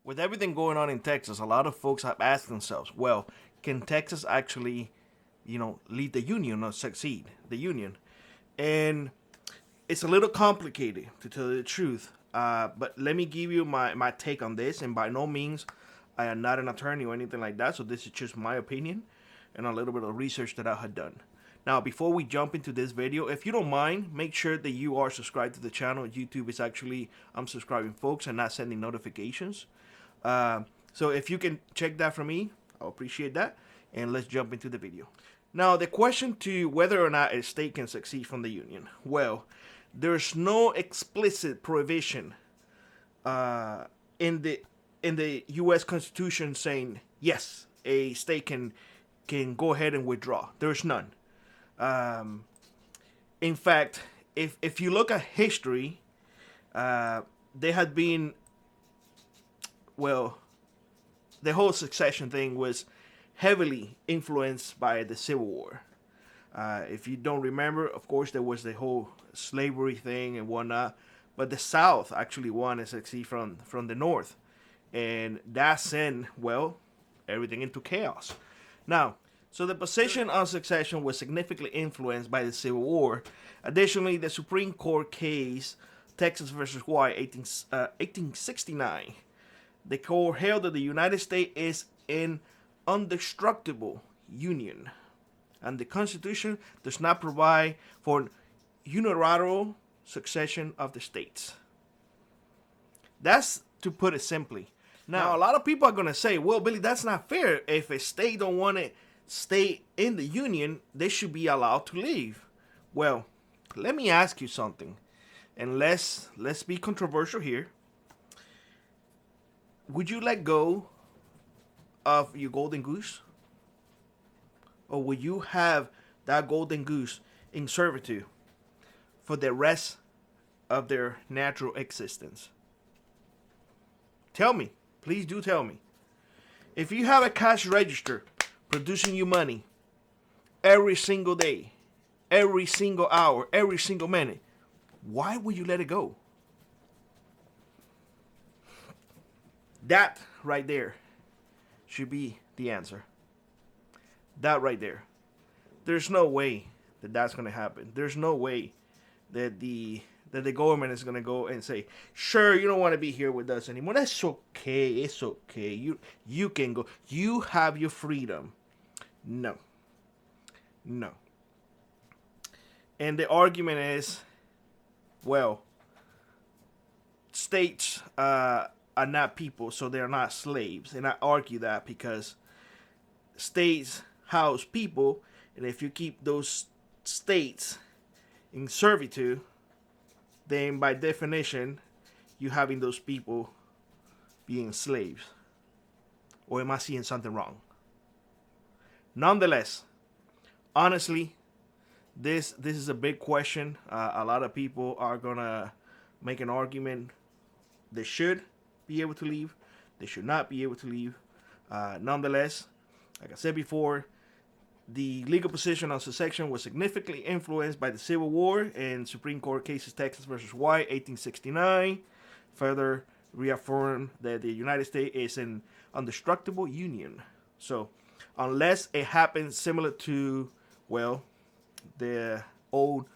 With everything going on in Texas, a lot of folks have asked themselves, well, can Texas actually, lead the union or succeed the union? And it's a little complicated, to tell you the truth. But let me give you my take on this. And by no means, I am not an attorney or anything like that. So this is just my opinion and a little bit of research that I had done. Now, before we jump into this video, if you don't mind, make sure that you are subscribed to the channel. YouTube is actually, I'm subscribing folks and not sending notifications. So if you can check that for me, I'll appreciate that. And let's jump into the video. Now, the question to whether or not a state can succeed from the union. Well, there's no explicit prohibition in the U.S. Constitution saying, yes, a state can go ahead and withdraw. There's none. In fact, if you look at history, there had been, well, the whole secession thing was heavily influenced by the Civil War. If you don't remember, of course, there was the whole slavery thing and whatnot, but the South actually won and succeed from the North, and that sent, well, everything into chaos. Now, so the position on secession was significantly influenced by the Civil War. Additionally, the Supreme Court case, Texas versus Hawaii, 1869, the court held that the United States is an indestructible union, and the Constitution does not provide for unilateral succession of the states. That's to put it simply. Now, a lot of people are going to say, well, Billy, that's not fair. If a state don't want to stay in the union, they should be allowed to leave. Well, let me ask you something, and let's be controversial here. Would you let go of your golden goose, or would you have that golden goose in servitude for the rest of their natural existence? Tell me, please do tell me. If you have a cash register producing you money every single day, every single hour, every single minute, why would you let it go? That right there should be the answer. That right there. There's no way that that's going to happen. There's no way that the government is going to go and say, sure, you don't want to be here with us anymore. That's okay. It's okay. You can go. You have your freedom. No. And the argument is, well, states are not people, so they're not slaves. And I argue that because states house people, and if you keep those states in servitude, then by definition, you having those people being slaves. Or am I seeing something wrong? Nonetheless, honestly, this is a big question. A lot of people are gonna make an argument. They should be able to leave. They should not be able to leave. Nonetheless, like I said before, the legal position on secession was significantly influenced by the Civil War and Supreme Court cases Texas versus Hawaii, 1869. Further reaffirmed that the United States is an indestructible union. So, unless it happens similar to, well, the old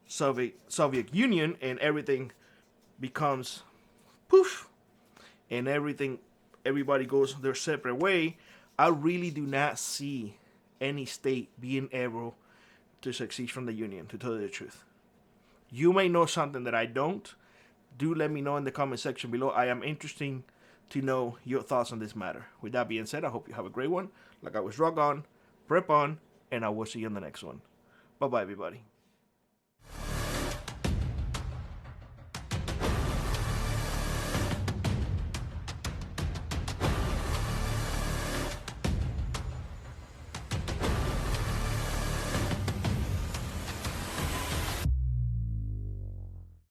Soviet Union and everything becomes poof, and everybody goes their separate way, I really do not see any state being able to succeed from the union, to tell you the truth. You may know something that I don't. Do let me know in the comment section below. I am interested to know your thoughts on this matter. With that being said, I hope you have a great one. Like I was rock on, prep on, and I will see you in the next one. Bye-bye, everybody.